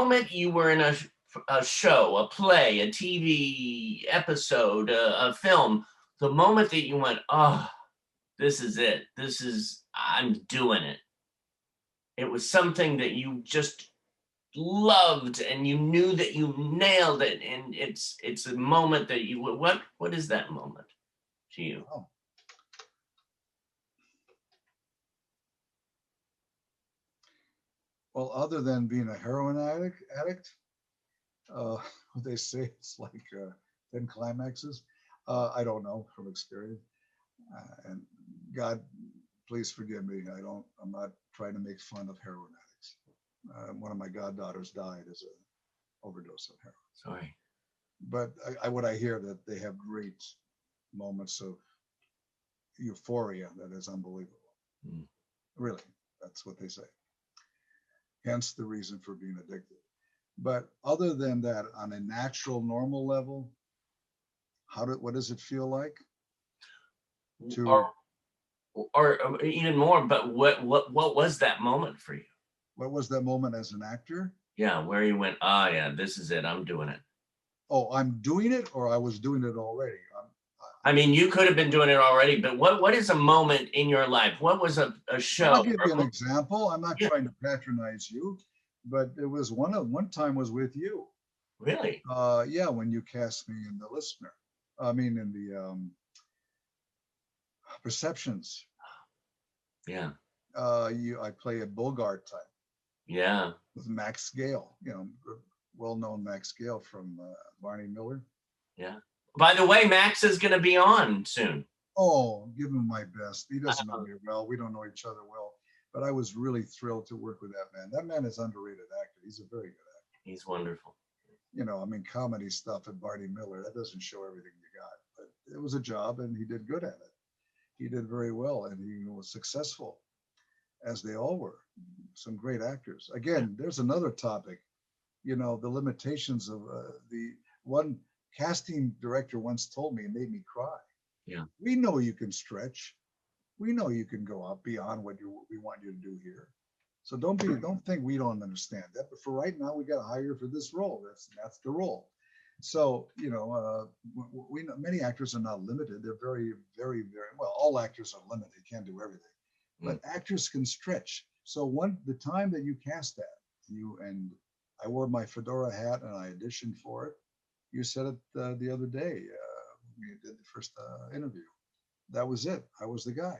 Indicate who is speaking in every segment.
Speaker 1: moment you were in a show, a play, a TV episode, a film, the moment that you went, oh, this is it. I'm doing it. It was something that you just loved and you knew that you nailed it. And it's a moment that what is that moment to you?
Speaker 2: Oh. Well, other than being a heroin addict, they say it's like 10 climaxes. I don't know from experience. And God, please forgive me. I'm not trying to make fun of heroin addicts. One of my goddaughters died as an overdose of heroin.
Speaker 1: Sorry.
Speaker 2: But what I hear that they have great moments of euphoria that is unbelievable. Mm. Really, that's what they say. Hence the reason for being addicted. But other than that, on a natural, normal level, what does it feel like?
Speaker 1: Or even more, but what was that moment for you?
Speaker 2: What was that moment as an actor?
Speaker 1: Yeah, where you went, yeah, this is it. I'm doing it.
Speaker 2: Oh, I'm doing it, or I was doing it already?
Speaker 1: I mean, you could have been doing it already, but what is a moment in your life? What was a show?
Speaker 2: I'll give you an example. I'm not trying to patronize you, but it was one time was with you.
Speaker 1: Really?
Speaker 2: Yeah, when you cast me in The Listener. I mean, in the Perceptions.
Speaker 1: Yeah.
Speaker 2: I play a Bogart type.
Speaker 1: Yeah.
Speaker 2: With Max Gale, well-known Max Gale from Barney Miller.
Speaker 1: Yeah. By the way, Max is going to be on soon.
Speaker 2: Oh, give him my best. He doesn't know me well. We don't know each other well. But I was really thrilled to work with that man. That man is underrated actor. He's a very good actor.
Speaker 1: He's wonderful.
Speaker 2: I mean, comedy stuff at Barney Miller, that doesn't show everything you got. But it was a job, and he did good at it. He did very well, and he was successful, as they all were. Some great actors. Again, there's another topic. The limitations of the one casting director once told me, it made me cry.
Speaker 1: Yeah.
Speaker 2: We know you can stretch. We know you can go up beyond what we want you to do here. So don't think we don't understand that. But for right now, we got to hire you for this role. That's the role. So we know many actors are not limited. They're very, very, very well. All actors are limited. They can't do everything, but actors can stretch. So the time that you cast that, I wore my fedora hat and I auditioned for it. You said it the other day. We did the first interview. That was it. I was the guy.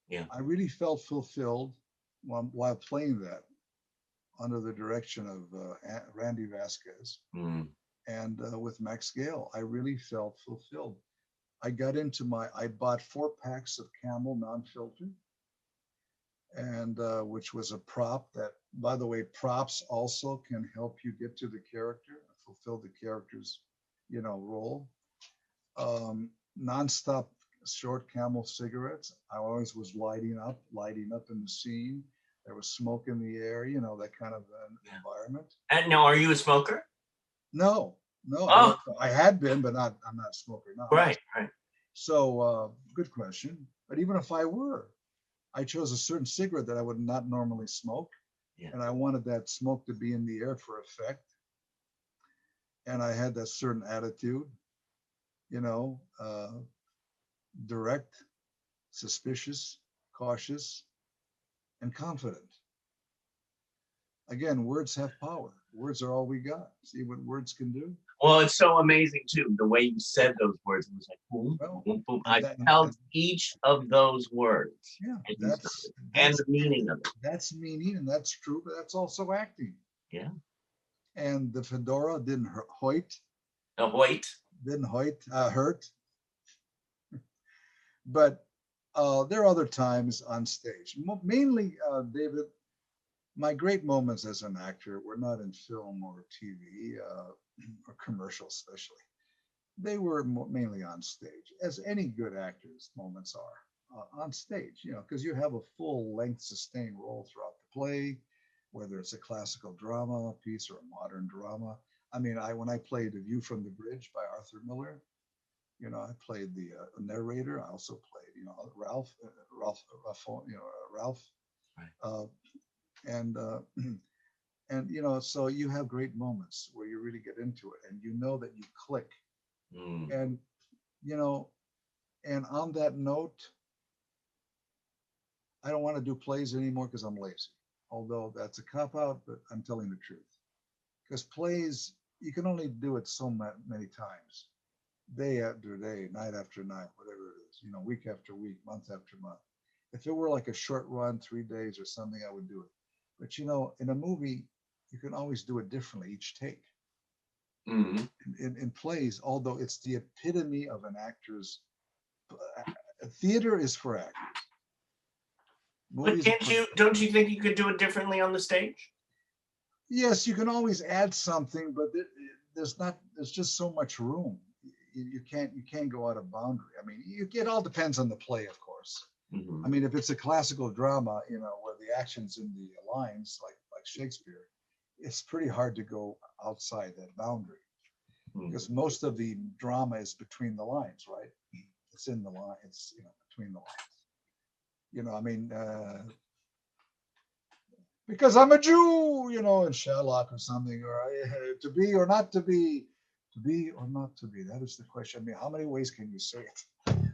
Speaker 1: Yeah.
Speaker 2: I really felt fulfilled while playing that under the direction of Randy Vasquez and with Max Gale. I really felt fulfilled. I bought 4 packs of Camel non-filtered, and which was a prop that, by the way, props also can help you get to the character, fulfill the character's, role. Non-stop short Camel cigarettes. I always was lighting up in the scene. There was smoke in the air, that kind of environment.
Speaker 1: And now, are you a smoker?
Speaker 2: No.
Speaker 1: Oh.
Speaker 2: I had been, but I'm not a smoker now.
Speaker 1: Right.
Speaker 2: So, good question. But even if I were, I chose a certain cigarette that I would not normally smoke. Yeah. And I wanted that smoke to be in the air for effect. And I had that certain attitude, direct, suspicious, cautious, and confident. Again, words have power. Words are all we got. See what words can do?
Speaker 1: Well, it's so amazing, too, the way you said those words. It was like, boom, boom, boom. I felt each of those words.
Speaker 2: Yeah,
Speaker 1: that's the meaning of it.
Speaker 2: That's meaning, and that's true, but that's also acting.
Speaker 1: Yeah.
Speaker 2: And the fedora didn't hurt. Didn't hurt. But there are other times on stage. Mainly, David, my great moments as an actor were not in film or TV or commercial, especially. They were mainly on stage, as any good actor's moments are on stage, because you have a full-length sustained role throughout the play, whether it's a classical drama piece or a modern drama. I mean, when I played The View from the Bridge by Arthur Miller, I played the narrator. I also played, Ralph.
Speaker 1: Right.
Speaker 2: And And so you have great moments where you really get into it, and you know that you click.
Speaker 1: Mm.
Speaker 2: And you know, and on that note, I don't want to do plays anymore because I'm lazy. Although that's a cop out, but I'm telling the truth. Because plays, you can only do it so many times, day after day, night after night, whatever it is, week after week, month after month. If it were like a short run, 3 days or something, I would do it. But in a movie, you can always do it differently each take.
Speaker 1: Mm.
Speaker 2: In plays, although it's the epitome of an actor's, theater is for actors.
Speaker 1: But
Speaker 2: Movies,
Speaker 1: don't you think you could do it differently on the stage?
Speaker 2: yes, you can always add something, but there's just so much room. You can't go out of boundary. I mean, it all depends on the play, of course. I
Speaker 1: Mm-hmm.
Speaker 2: mean, if it's a classical drama, where the action's in the lines, like Shakespeare, it's pretty hard to go outside that boundary because
Speaker 1: Mm-hmm.
Speaker 2: most of the drama is between the lines, right? It's in the line. It's between the lines. I mean, because I'm a Jew, in Sherlock or something, or to be or not to be or not to be. That is the question. I mean, how many ways can you say it?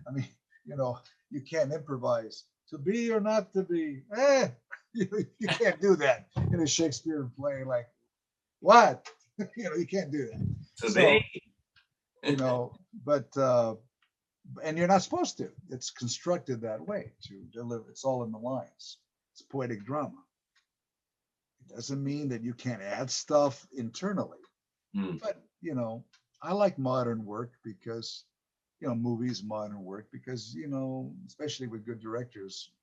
Speaker 2: I mean, you know, you can't improvise. To be or not to be. You can't do that in a Shakespeare play. Like what? You can't do that.
Speaker 1: To be.
Speaker 2: So, you know, but and you're not supposed to. It's constructed that way to deliver. It's all in the lines. It's poetic drama. It doesn't mean that you can't add stuff internally.
Speaker 1: Mm.
Speaker 2: But, I like modern work because, movies, modern work, because, especially with good directors,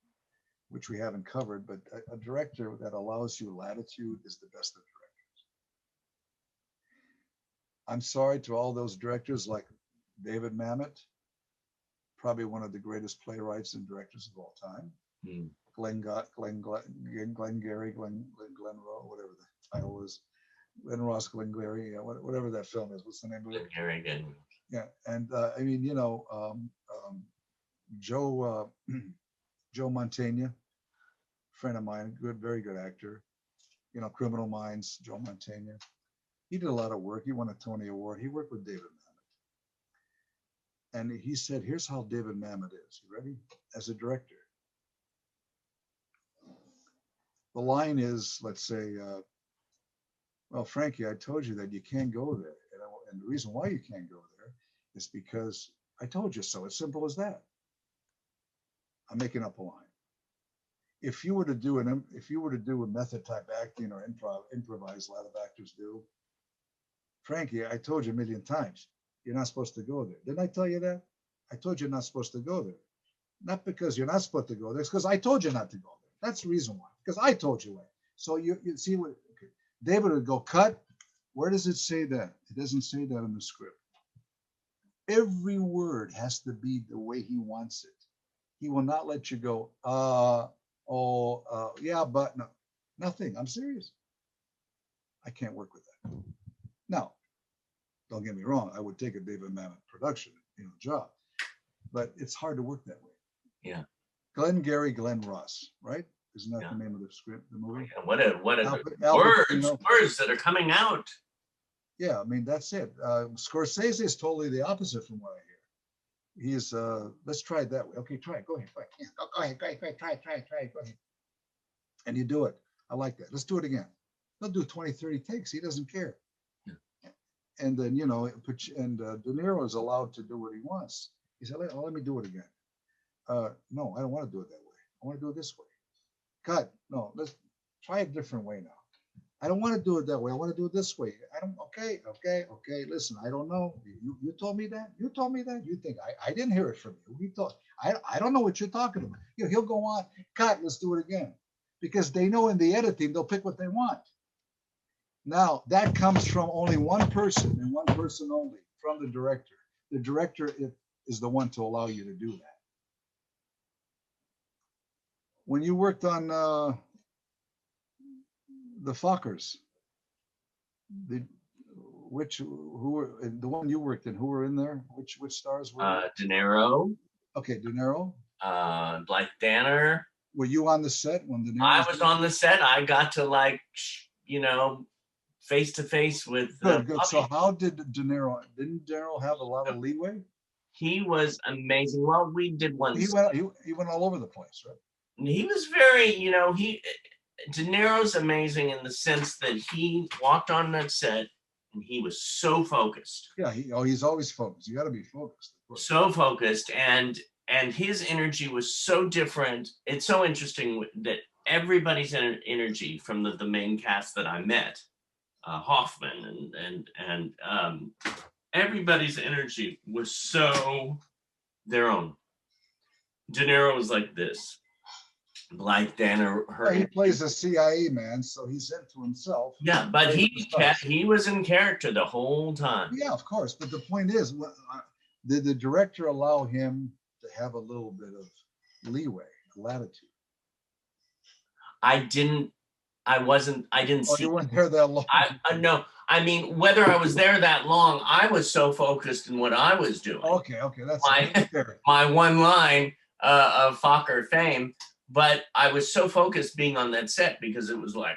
Speaker 2: which we haven't covered, but a director that allows you latitude is the best of directors. I'm sorry to all those directors like David Mamet, probably one of the greatest playwrights and directors of all time.
Speaker 1: Mm.
Speaker 2: Glenn Gary, Glenn Rowe, whatever the title was, Glenn Ross, Glenn Gary, whatever that film is. What's the name of it?
Speaker 1: Very good.
Speaker 2: Yeah, and I mean, Joe Joe Mantegna, friend of mine, very good actor. Criminal Minds, Joe Mantegna. He did a lot of work. He won a Tony Award. He worked with David Mamet, and he said, "Here's how David Mamet is. You ready? As a director, the line is, let's say, well, Frankie, I told you that you can't go there. And the reason why you can't go there is because I told you so. As simple as that. I'm making up a line. If you were to do a method type acting or improvise, a lot of actors do. Frankie, I told you a million times, you're not supposed to go there. Didn't I tell you that? I told you you're not supposed to go there. Not because you're not supposed to go there. It's because I told you not to go there. That's the reason why. Because I told you why. So you see what, okay. David would go, cut. Where does it say that? It doesn't say that in the script. Every word has to be the way he wants it. He will not let you go, yeah, but no, nothing. I'm serious. I can't work with that. Now, don't get me wrong. I would take a David Mamet production, job, but it's hard to work that way.
Speaker 1: Yeah.
Speaker 2: Glenn Gary, Glenn Ross, right? Isn't that
Speaker 1: Yeah.
Speaker 2: the name of the script, the movie?
Speaker 1: Yeah, what a
Speaker 2: Al Pacino.
Speaker 1: words that are coming out.
Speaker 2: Yeah, I mean that's it. Scorsese is totally the opposite from what I hear. He's let's try it that way. Okay, try it. Go ahead. Yeah, go ahead. Try it. Go ahead. And you do it. I like that. Let's do it again. He'll do 20, 30 takes. He doesn't care. Yeah. And then De Niro is allowed to do what he wants. He said, let me do it again. No, I don't want to do it that way. I want to do it this way. Cut. No, let's try a different way now. I don't want to do it that way. I want to do it this way. I don't. Okay. Listen, I don't know. You told me that. You told me that. You think I didn't hear it from you. He thought I don't know what you're talking about. He'll go on. Cut. Let's do it again, because they know in the editing they'll pick what they want. Now that comes from only one person and one person only, from the director. The director is the one to allow you to do that. When you worked on the Fockers, the who were the one you worked in? Who were in there? Which stars were?
Speaker 1: De Niro.
Speaker 2: Okay, De Niro.
Speaker 1: Like Danner.
Speaker 2: Were you on the set when De Niro?
Speaker 1: I was on the set. I got to face to face with
Speaker 2: Good. So
Speaker 1: Bobby.
Speaker 2: how did didn't De Niro have a lot of leeway?
Speaker 1: He was amazing. Well, we did one.
Speaker 2: He went all over the place, right?
Speaker 1: He was very, De Niro's amazing in the sense that he walked on that set and he was so focused.
Speaker 2: Yeah, he's always focused. You got to be focused.
Speaker 1: So focused, and his energy was so different. It's so interesting that everybody's energy from the main cast that I met, Hoffman and everybody's energy was so their own. De Niro was like this. Blythe Danner,
Speaker 2: he plays a CIA man, so he's into himself.
Speaker 1: Yeah, but he was in character the whole time.
Speaker 2: Yeah, of course. But the point is, did the director allow him to have a little bit of leeway, latitude?
Speaker 1: I didn't see.
Speaker 2: You weren't there that long.
Speaker 1: No. I mean, whether I was there that long, I was so focused in what I was doing.
Speaker 2: Okay, that's
Speaker 1: my one line of Fokker fame. But I was so focused being on that set because it was like,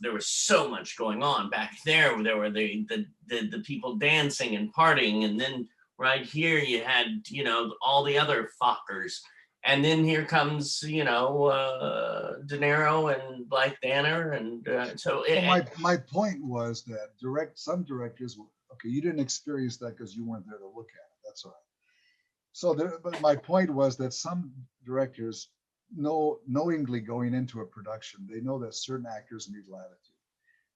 Speaker 1: there was so much going on back there. There were the people dancing and partying, and then right here you had all the other Fokkers, and then here comes De Niro and Blythe Danner, and
Speaker 2: my point was that some directors, okay, you didn't experience that because you weren't there to look at it. That's all right. So but my point was that some directors knowingly going into a production, they know that certain actors need latitude.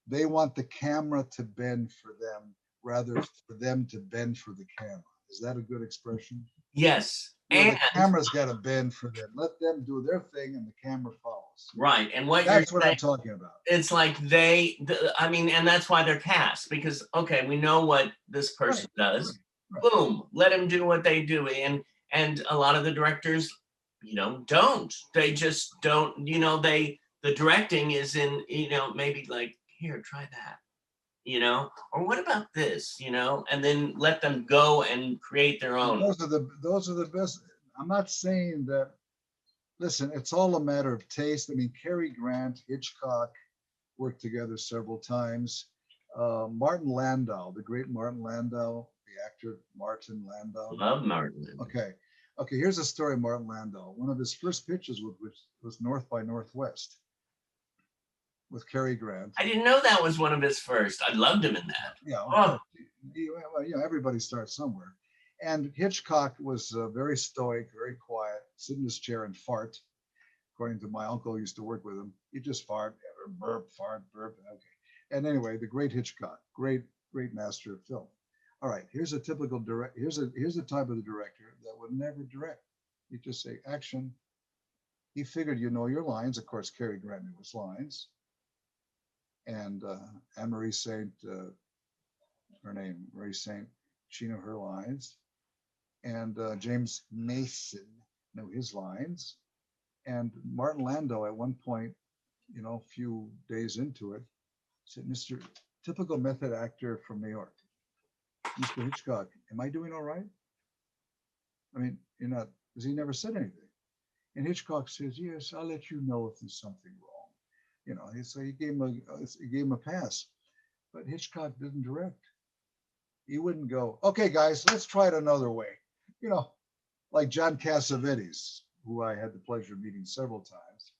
Speaker 2: They want the camera to bend for them rather for them to bend for the camera. Is that a good expression?
Speaker 1: Yes.
Speaker 2: And the camera's got to bend for them. Let them do their thing and the camera follows.
Speaker 1: Right. And
Speaker 2: that's what I'm talking about.
Speaker 1: It's like and that's why they're cast, because, okay, we know what this person does. Right. Boom, let them do what they do. And a lot of the directors, don't. They just don't, the directing is in, maybe like, here, try that, or what about this, and then let them go and create their own.
Speaker 2: Those are the best. I'm not saying that, listen, it's all a matter of taste. I mean, Cary Grant, Hitchcock worked together several times. Martin Landau, the great Martin Landau, the actor Martin Landau.
Speaker 1: Love Martin.
Speaker 2: Okay, here's a story of Martin Landau. One of his first pictures was North by Northwest with Cary Grant.
Speaker 1: I didn't know that was one of his first. I loved him in that.
Speaker 2: Yeah, everybody starts somewhere. And Hitchcock was very stoic, very quiet, sit in his chair and fart. According to my uncle who used to work with him, he'd just fart, burp, fart, burp. Okay. And anyway, the great Hitchcock, great master of film. All right, here's a typical here's the type of the director that would never direct. He'd just say action. He figured your lines. Of course, Cary Grant knew his lines. And Anne-Marie Saint, her name, Marie Saint, she knew her lines. And James Mason knew his lines. And Martin Landau at one point, a few days into it, said, Mr. Typical method actor from New York, Mr. Hitchcock, am I doing all right? I mean, you're not, because he never said anything. And Hitchcock says, yes, I'll let you know if there's something wrong. So he gave him a pass. But Hitchcock didn't direct. He wouldn't go, okay, guys, let's try it another way. Like John Cassavetes, who I had the pleasure of meeting several times,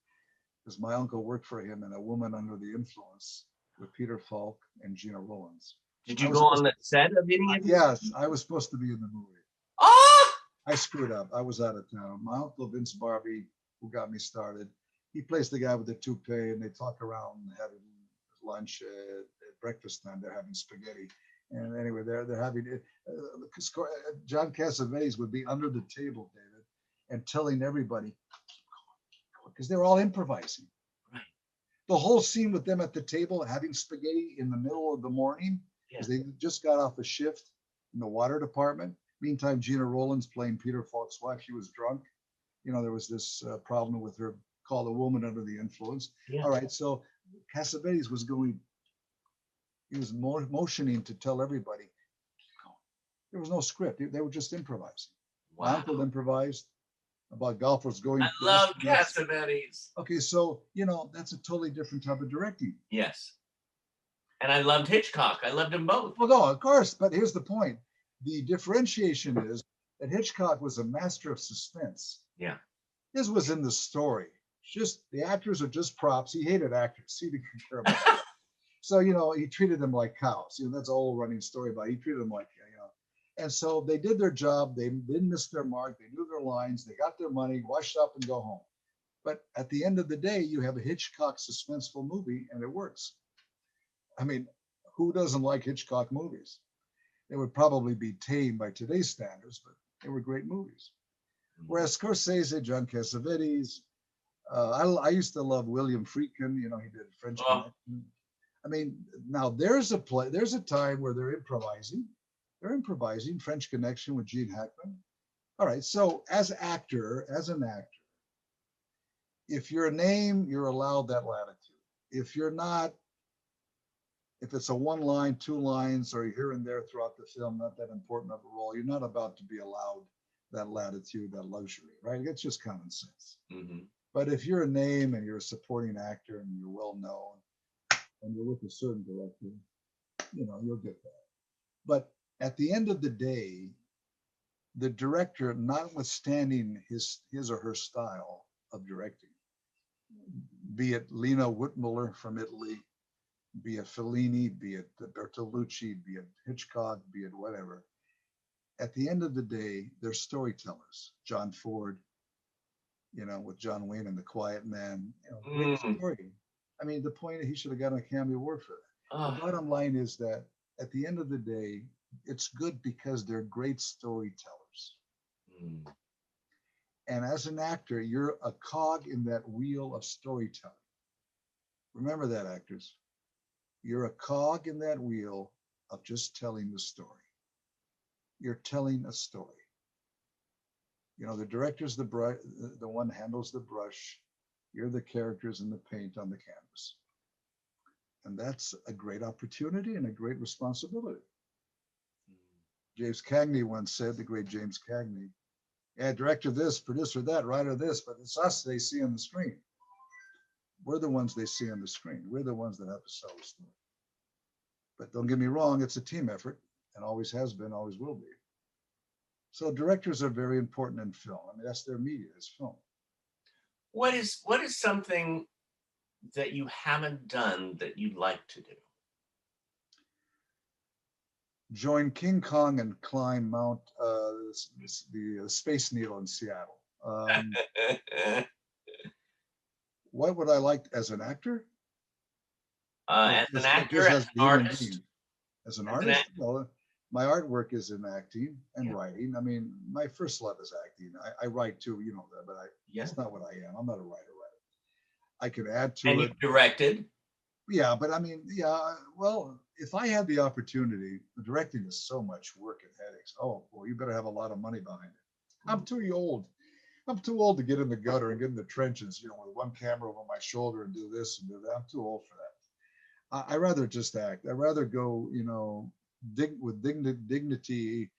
Speaker 2: because my uncle worked for him in A Woman Under the Influence with Peter Falk and Gina Rowlands.
Speaker 1: Did you go on the set of any of it?
Speaker 2: Yes, I was supposed to be in the movie.
Speaker 1: Oh!
Speaker 2: I screwed up. I was out of town. My uncle Vince Barbie, who got me started, he plays the guy with the toupee, and they talk around having lunch at breakfast time. They're having spaghetti, and anyway, they're having it. John Cassavetes would be under the table, David, and telling everybody because they're all improvising.
Speaker 1: Right.
Speaker 2: The whole scene with them at the table having spaghetti in the middle of the morning, because they just got off a shift in the water department. Meantime, Gina Rowlands playing Peter Falk's wife. She was drunk. There was this problem with her called A Woman Under the Influence. Yeah. All right, so Cassavetes was he was motioning to tell everybody. There was no script. They were just improvising. Wow. My uncle improvised about golfers going.
Speaker 1: I love Cassavetes.
Speaker 2: Okay, so, that's a totally different type of directing.
Speaker 1: Yes. And I loved Hitchcock. I loved them both.
Speaker 2: Well, no, of course, but here's the point. The differentiation is that Hitchcock was a master of suspense.
Speaker 1: Yeah.
Speaker 2: His was in the story. Just the actors are just props. He hated actors. He didn't care about. So, he treated them like cows. That's an old running story about it. He treated them like, and so they did their job. They didn't miss their mark. They knew their lines. They got their money, washed up, and go home. But at the end of the day, you have a Hitchcock suspenseful movie, and it works. I mean, who doesn't like Hitchcock movies? They would probably be tame by today's standards, but they were great movies. Whereas Scorsese, John Cassavetes, I used to love William Friedkin. He did French
Speaker 1: Oh,
Speaker 2: Connection. I mean, now there's a time where they're improvising. They're improvising French Connection with Gene Hackman. All right, so as an actor, if you're a name, you're allowed that latitude. If you're not, if it's a one line, two lines, or here and there throughout the film, not that important of a role, you're not about to be allowed that latitude, that luxury, right? It's just common sense.
Speaker 1: mm-hmm.
Speaker 2: But if you're a name and you're a supporting actor and you're well known and you're with a certain director, you'll get that. But at the end of the day, the director, notwithstanding his or her style of directing, be it Lina Whitmuller from Italy, be it Fellini, be it Bertolucci, be it Hitchcock, be it whatever, at the end of the day, they're storytellers. John Ford, with John Wayne and The Quiet Man, great story. I mean, the point is he should have gotten Academy Award for that. The bottom line is that at the end of the day, it's good because they're great storytellers.
Speaker 1: Mm.
Speaker 2: And as an actor, you're a cog in that wheel of storytelling. Remember that, actors. You're a cog in that wheel of just telling the story. You're telling a story. The director's the one handles the brush. You're the characters in the paint on the canvas. And that's a great opportunity and a great responsibility. James Cagney once said, the great James Cagney, yeah, director this, producer that, writer this, but it's us they see on the screen. We're the ones they see on the screen. We're the ones that have to sell the story. But don't get me wrong, it's a team effort and always has been, always will be. So directors are very important in film. I mean, that's their media, is film.
Speaker 1: What is something that you haven't done that you'd like to do?
Speaker 2: Join King Kong and climb Mount the Space Needle in Seattle. What would I like as an actor?
Speaker 1: As an actor, as
Speaker 2: as
Speaker 1: an
Speaker 2: a human
Speaker 1: artist,
Speaker 2: being. As an
Speaker 1: as an
Speaker 2: artist, well, my artwork is in acting and writing. I mean, my first love is acting. I write too, that, but it's not what I am. I'm not a writer. I could add to
Speaker 1: and
Speaker 2: it.
Speaker 1: you directed.
Speaker 2: Yeah, but I mean, well, if I had the opportunity, directing is so much work and headaches. Oh, well, you better have a lot of money behind it. I'm too old. I'm too old to get in the gutter and get in the trenches, with one camera over my shoulder and do this and do that. I'm too old for that. I rather just act. I rather go, with dignity,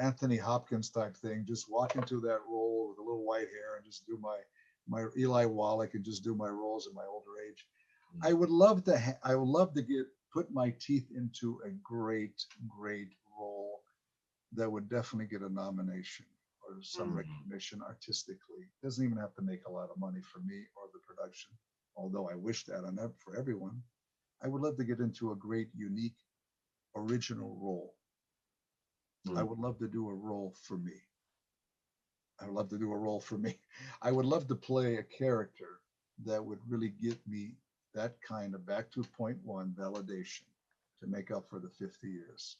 Speaker 2: Anthony Hopkins type thing. Just walk into that role with a little white hair and just do my Eli Wallach and just do my roles in my older age. I would love to put my teeth into a great role that would definitely get a nomination or some recognition artistically. It doesn't even have to make a lot of money for me or the production, although I wish that on that for everyone. I would love to get into a great, unique, original role. I would love to do a role for me. I would love to do a role for me. I would love to play a character that would really give me that kind of back to point one validation to make up for the 50 years.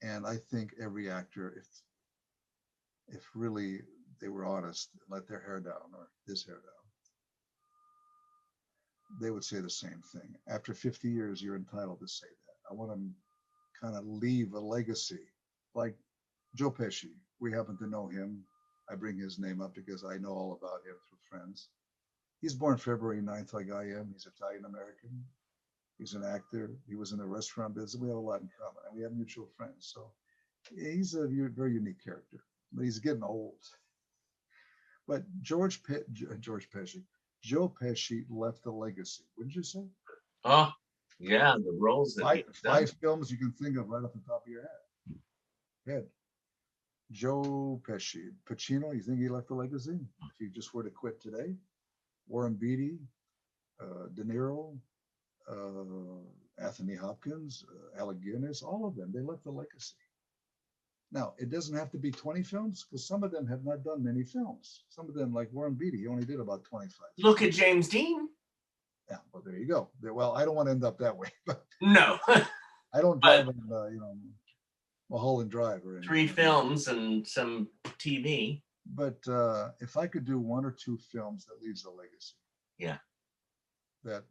Speaker 2: And I think every actor, if really they were honest, let their hair down or his hair down, they would say the same thing. After 50 years, you're entitled to say that. I want to kind of leave a legacy. Like Joe Pesci, we happen to know him. I bring his name up because I know all about him through friends. He's born February 9th, like I am. He's Italian American. He's an actor. He was in the restaurant business. We have a lot in common, and we have mutual friends. So he's a very unique character, but he's getting old. But Joe Pesci left a legacy, wouldn't you say?
Speaker 1: Oh, yeah, the roles that
Speaker 2: Five
Speaker 1: he's done.
Speaker 2: five films you can think of right off the top of your head. Joe Pesci, Pacino. You think he left a legacy? If he just were to quit today, Warren Beatty, De Niro, Anthony Hopkins, Alec Guinness, all of them, they left a legacy. Now, it doesn't have to be 20 films because some of them have not done many films. Some of them, like Warren Beatty, he only did about 25
Speaker 1: Look at
Speaker 2: films.
Speaker 1: James Dean.
Speaker 2: Yeah, well, there you go. Well, I don't want to end up that way, but
Speaker 1: No,
Speaker 2: I don't
Speaker 1: but
Speaker 2: drive on, Mulholland Drive or
Speaker 1: three
Speaker 2: anything.
Speaker 1: films and some TV.
Speaker 2: But if I could do one or two films that leaves a legacy,
Speaker 1: Yeah.
Speaker 2: that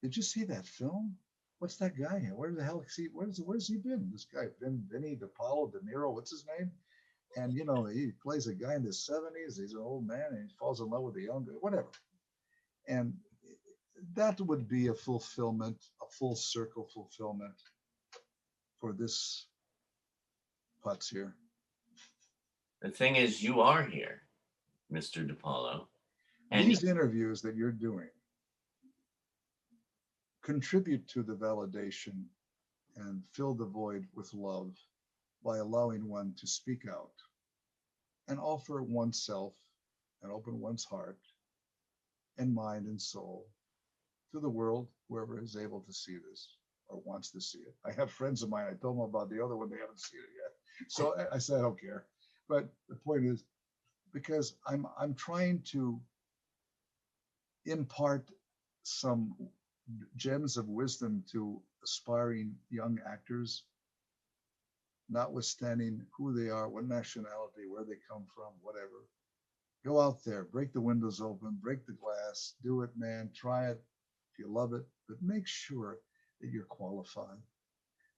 Speaker 2: did you see that film? What's that guy in? Where the hell is he? Where's he been? This guy, Vinny Di Paolo, De Niro, what's his name? And he plays a guy in his 70s. He's an old man and he falls in love with a young girl, whatever. And that would be a fulfillment, a full circle fulfillment for this putz here.
Speaker 1: The thing is, you are here, Mr. Di Paolo, and
Speaker 2: These interviews that you're doing contribute to the validation and fill the void with love by allowing one to speak out and offer oneself and open one's heart and mind and soul to the world, whoever is able to see this or wants to see it. I have friends of mine, I told them about the other one, they haven't seen it yet. So I said, I don't care. But the point is, because I'm trying to impart some gems of wisdom to aspiring young actors, notwithstanding who they are, what nationality, where they come from, whatever. Go out there, break the windows open, break the glass, do it, man. Try it if you love it, but make sure that you're qualified.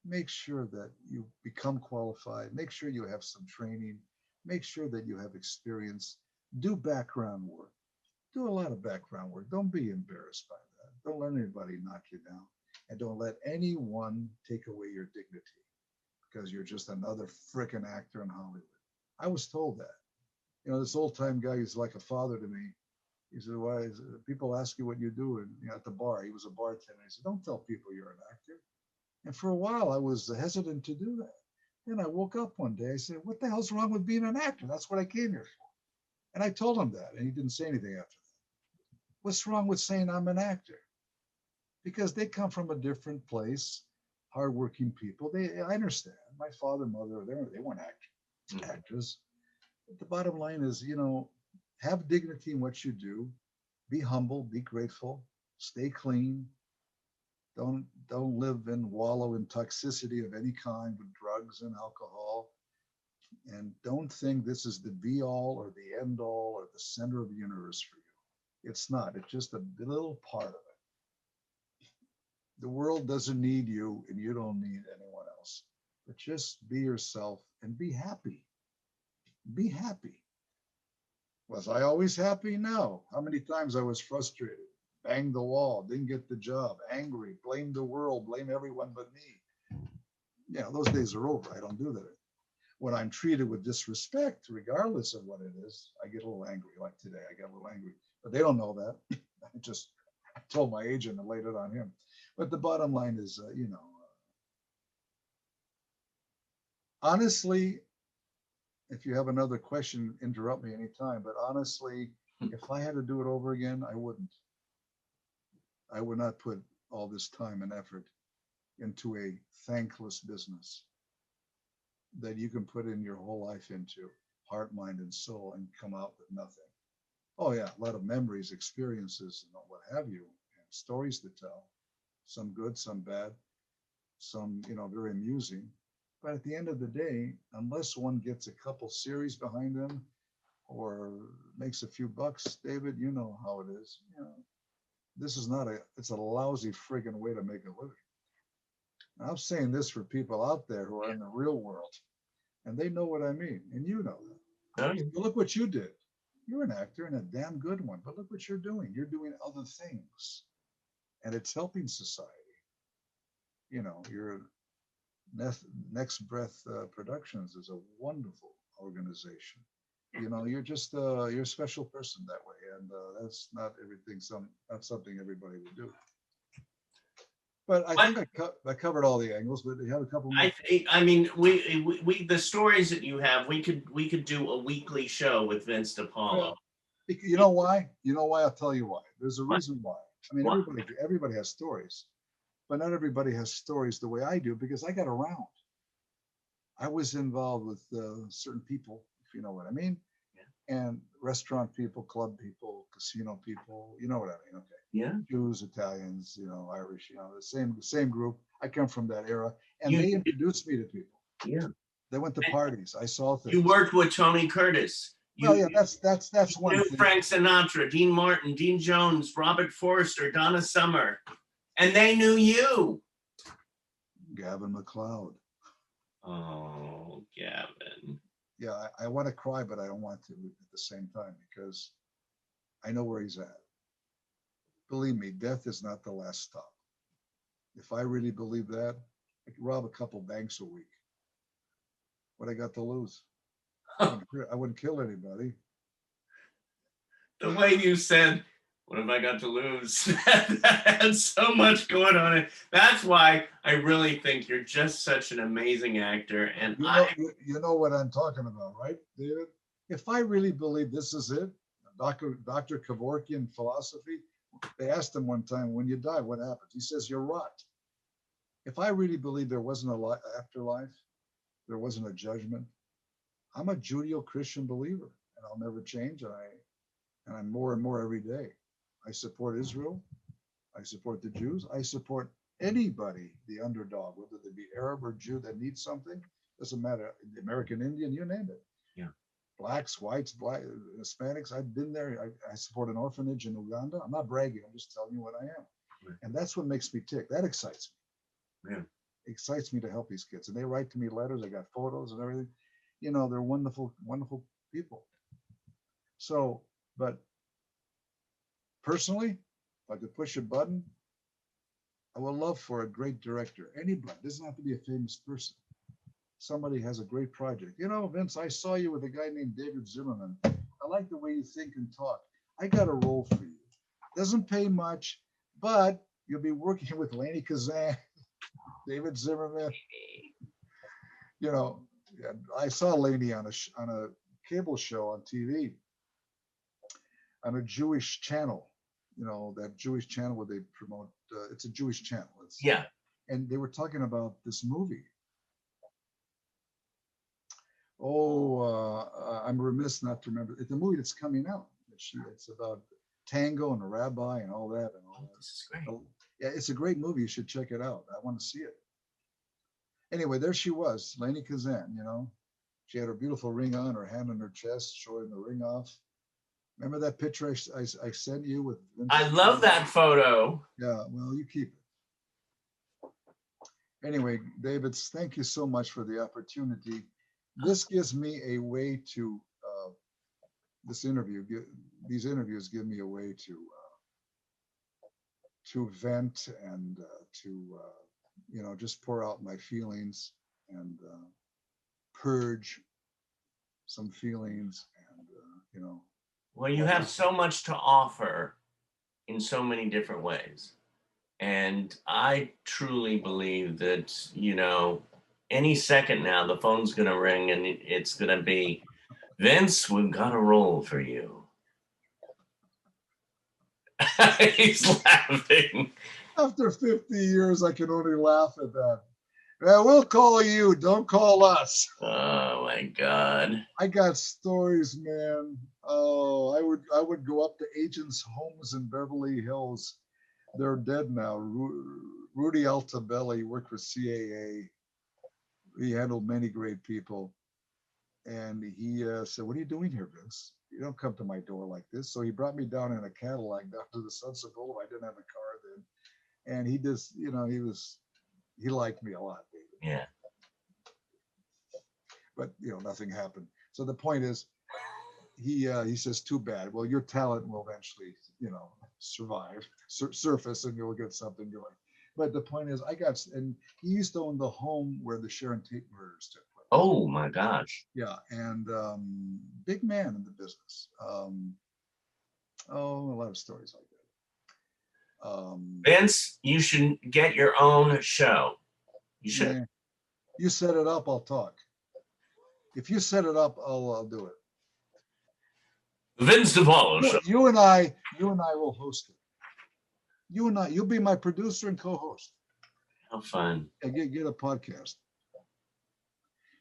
Speaker 2: Make sure that you become qualified. Make sure you have some training. Make sure that you have experience. Do background work. Do a lot of background work. Don't be embarrassed by that. Don't let anybody knock you down. And don't let anyone take away your dignity because you're just another frickin' actor in Hollywood. I was told that. This old time guy is like a father to me. He said, "Why is people ask you what you do?" And at the bar, he was a bartender. He said, "Don't tell people you're an actor." And for a while, I was hesitant to do that. Then I woke up one day. I said, "What the hell's wrong with being an actor? That's what I came here for." And I told him that, and he didn't say anything after that. What's wrong with saying I'm an actor? Because they come from a different place, hardworking people. I understand. My father, mother, they weren't actors. But the bottom line is, have dignity in what you do. Be humble. Be grateful. Stay clean. Don't live and wallow in toxicity of any kind with drugs and alcohol. And don't think this is the be all or the end all or the center of the universe for you. It's not. It's just a little part of it. The world doesn't need you and you don't need anyone else. But just be yourself and be happy. Be happy. Was I always happy? No. How many times I was frustrated, banged the wall, didn't get the job, angry, blame the world, blame everyone but me. Those days are over. I don't do that. When I'm treated with disrespect, regardless of what it is, I get a little angry. Like today, I got a little angry. But they don't know that. I told my agent and laid it on him. But the bottom line is, honestly, if you have another question, interrupt me anytime. But honestly, if I had to do it over again, I wouldn't. I would not put all this time and effort into a thankless business that you can put in your whole life into, heart, mind, and soul, and come out with nothing. Oh yeah, a lot of memories, experiences, and what have you, and stories to tell. Some good, some bad, some very amusing. But at the end of the day, unless one gets a couple series behind them or makes a few bucks, David, you know how it is. This is not it's a lousy friggin' way to make a living. And I'm saying this for people out there who are in the real world, and they know what I mean, and you know that.
Speaker 1: oh,
Speaker 2: But look what you did. You're an actor and a damn good one, but look what you're doing. You're doing other things, and it's helping society. Your Next Breath Productions is a wonderful organization. You're a special person that way, and that's not everything. Not something everybody would do. But I
Speaker 1: What
Speaker 2: think I covered all the angles. But you have a couple more.
Speaker 1: I mean, we the stories that you have, we could do a weekly show with Vince DiPaolo.
Speaker 2: Well, you know why? You know why? I'll tell you why. There's a
Speaker 1: What?
Speaker 2: reason why. I mean,
Speaker 1: What?
Speaker 2: everybody has stories, but not everybody has stories the way I do because I got around. I was involved with certain people, if you know what I mean, and restaurant people, club people, casino people. You know what I mean? Okay,
Speaker 1: Yeah.
Speaker 2: Jews, Italians, Irish. The same group. I come from that era, and
Speaker 1: You
Speaker 2: they introduced me to people.
Speaker 1: yeah.
Speaker 2: They went to parties. I saw
Speaker 1: You
Speaker 2: things.
Speaker 1: worked with Tony Curtis.
Speaker 2: Well,
Speaker 1: You
Speaker 2: yeah, that's one
Speaker 1: knew
Speaker 2: thing.
Speaker 1: Frank Sinatra, Dean Martin, Dean Jones, Robert Forster, Donna Summer, and they knew you.
Speaker 2: Gavin McLeod.
Speaker 1: Oh, Gavin.
Speaker 2: Yeah, I want to cry, but I don't want to at the same time because I know where he's at. Believe me, death is not the last stop. If I really believe that, I could rob a couple banks a week. What I got to lose? I wouldn't kill anybody.
Speaker 1: The way you said, "What have I got to lose?" that had so much going on it. That's why I really think you're just such an amazing actor. And
Speaker 2: You know what I'm talking about, right, David? If I really believe this is it, Dr. Kevorkian philosophy, they asked him one time, when you die, what happens? He says, you rot. If I really believe there wasn't a afterlife, there wasn't a judgment, I'm a Judeo-Christian believer, and I'll never change. And I'm more and more every day. I support Israel. I support the Jews. I support anybody, the underdog, whether they be Arab or Jew that needs something. Doesn't matter. The American Indian, you name it.
Speaker 1: yeah,
Speaker 2: Blacks, whites, Hispanics. I've been there. I support an orphanage in Uganda. I'm not bragging. I'm just telling you what I am.
Speaker 1: right.
Speaker 2: And that's what makes me tick. That excites me.
Speaker 1: Yeah.
Speaker 2: It excites me to help these kids. And they write to me letters. I got photos and everything. They're wonderful, wonderful people. So, but personally, if I could push a button, I would love for a great director. Anybody, doesn't have to be a famous person. Somebody has a great project. Vince, I saw you with a guy named David Zimmerman. I like the way you think and talk. I got a role for you. Doesn't pay much, but you'll be working with Lainie Kazan, David Zimmerman. I saw Lainie on a cable show on TV, on a Jewish channel. That Jewish channel where they promote. It's a Jewish channel.
Speaker 1: Yeah.
Speaker 2: And they were talking about this movie. Oh, I'm remiss not to remember. It's a movie that's coming out. It's about tango and a rabbi and all that.
Speaker 1: This is great.
Speaker 2: Yeah, it's a great movie. You should check it out. I want to see it. Anyway, there she was, Lainie Kazan. She had her beautiful ring on, her hand on her chest, showing the ring off. Remember that picture I sent you with Vincent?
Speaker 1: I love that photo.
Speaker 2: Yeah, well, you keep it. Anyway, David, thank you so much for the opportunity. This gives me a way to, these interviews give me a way to vent and to, just pour out my feelings and purge some feelings and,
Speaker 1: Well, you have so much to offer in so many different ways. And I truly believe that, any second now, the phone's going to ring and it's going to be, Vince, we've got a role for you. He's laughing.
Speaker 2: After 50 years, I can only laugh at that. Yeah, we'll call you. Don't call us.
Speaker 1: Oh my God.
Speaker 2: I got stories, man. Oh, I would go up to agents' homes in Beverly Hills. They're dead now. Rudy Altabelli worked for CAA. He handled many great people. And he said, what are you doing here, Vince? You don't come to my door like this. So he brought me down in a Cadillac down to the Sunset Boulevard. I didn't have a car then. And he just, he liked me a lot, David.
Speaker 1: Yeah.
Speaker 2: But, nothing happened. So the point is, he says, too bad. Well, your talent will eventually, survive, surface, and you'll get something going. But the point is, and he used to own the home where the Sharon Tate murders took place.
Speaker 1: Oh my gosh.
Speaker 2: Yeah, and big man in the business. A lot of stories like that.
Speaker 1: Vince, you should get your own show. You should.
Speaker 2: Yeah, you set it up, I'll talk. If you set it up, I'll do it.
Speaker 1: Vince Di Paolo show.
Speaker 2: You and I will host it. You'll be my producer and co-host.
Speaker 1: How fun.
Speaker 2: Get a podcast.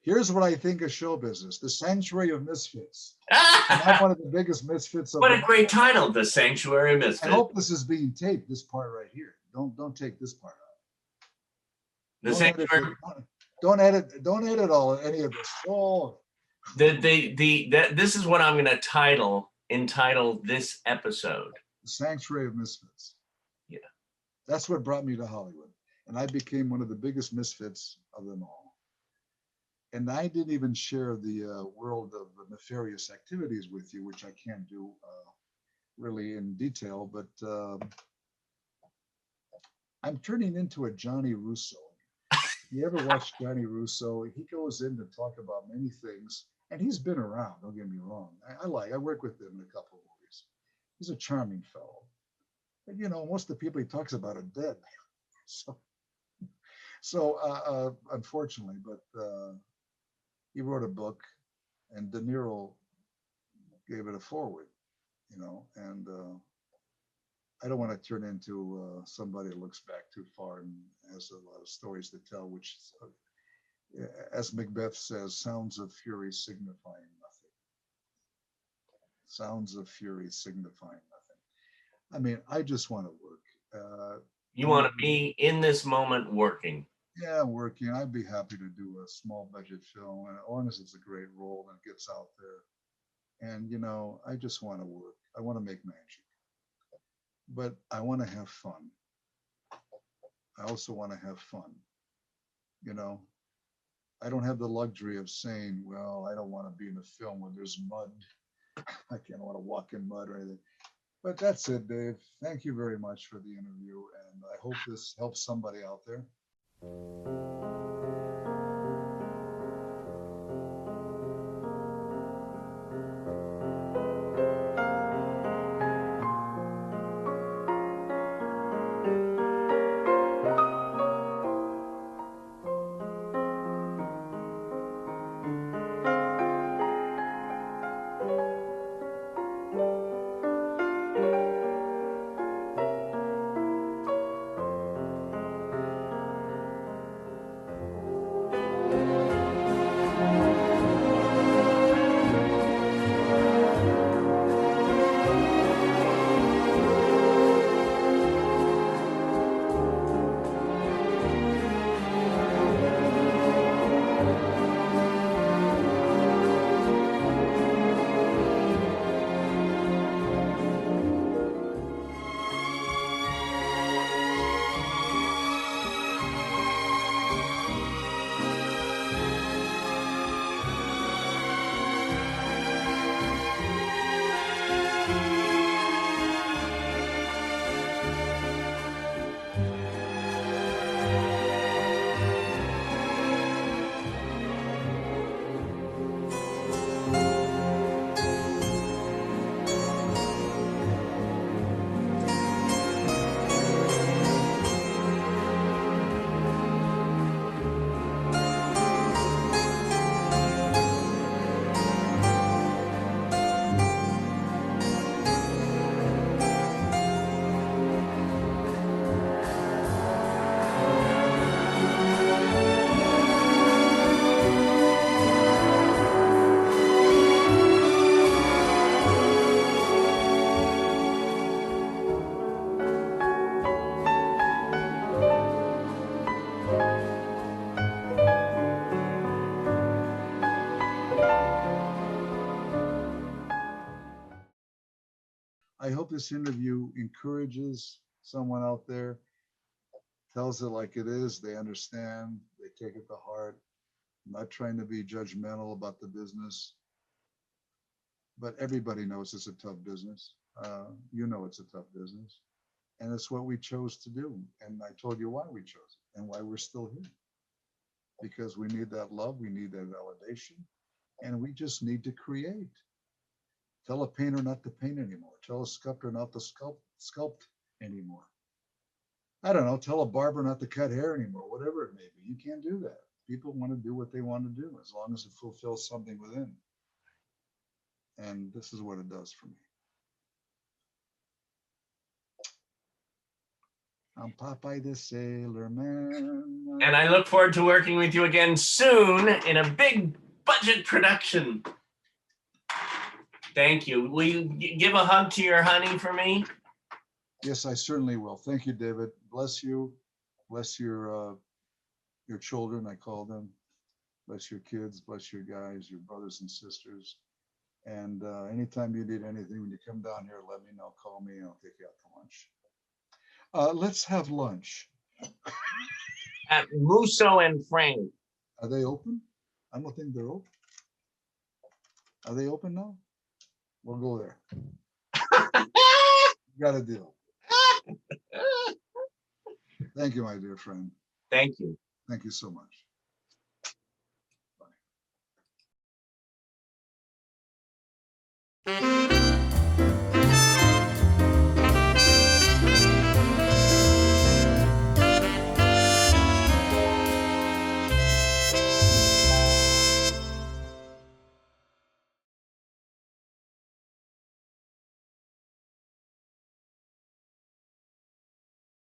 Speaker 2: Here's what I think of show business: the Sanctuary of Misfits. And I'm one of the biggest misfits of
Speaker 1: What
Speaker 2: them
Speaker 1: a great
Speaker 2: all.
Speaker 1: title, The Sanctuary of
Speaker 2: I
Speaker 1: Misfits.
Speaker 2: hope this is being taped. This part right here. Don't take this part out.
Speaker 1: The
Speaker 2: Don't edit
Speaker 1: Sanctuary.
Speaker 2: it. Don't edit all any of this. All
Speaker 1: This is what I'm going to entitle this episode.
Speaker 2: the Sanctuary of Misfits.
Speaker 1: Yeah.
Speaker 2: That's what brought me to Hollywood, and I became one of the biggest misfits of them all. And I didn't even share the world of the nefarious activities with you, which I can't do really in detail, but I'm turning into a Johnny Russo. You ever watch Johnny Russo? He goes in to talk about many things, and he's been around, don't get me wrong. I work with him in a couple of movies. He's a charming fellow. But most of the people he talks about are dead. So unfortunately, but he wrote a book, and De Niro gave it a forward, and I don't want to turn into somebody that looks back too far and has a lot of stories to tell, which, as Macbeth says, sounds of fury signifying nothing. Sounds of fury signifying nothing. I mean, I just want to work.
Speaker 1: You want to be in this moment working.
Speaker 2: Yeah, working. I'd be happy to do a small budget film, and as long as it's a great role and it gets out there. And I just want to work. I want to make magic, but I want to have fun. I also want to have fun. I don't have the luxury of saying, well, I don't want to be in a film where there's mud. I can't want to walk in mud or anything. But that's it, Dave. Thank you very much for the interview, and I hope this helps somebody out there. I hope this interview encourages someone out there, tells it like it is. They understand, they take it to heart. I'm not trying to be judgmental about the business, but everybody knows it's a tough business. It's a tough business. And it's what we chose to do. And I told you why we chose it and why we're still here. Because we need that love, we need that validation, and we just need to create. Tell a painter not to paint anymore. Tell a sculptor not to sculpt anymore. I don't know, tell a barber not to cut hair anymore, whatever it may be. You can't do that. People want to do what they want to do as long as it fulfills something within. And this is what it does for me. I'm Popeye the Sailor Man.
Speaker 1: And I look forward to working with you again soon in a big budget production. Thank you. Will you give a hug to your honey for me?
Speaker 2: Yes, I certainly will. Thank you, David. Bless you. Bless your children, I call them. Bless your kids. Bless your guys, your brothers and sisters. And anytime you need anything, when you come down here, let me know. Call me, and I'll take you out to lunch. Let's have lunch.
Speaker 1: At Musso and Frank.
Speaker 2: Are they open? I don't think they're open. Are they open now? We'll go there. Got a deal. Thank you, my dear friend.
Speaker 1: Thank you.
Speaker 2: Thank you so much.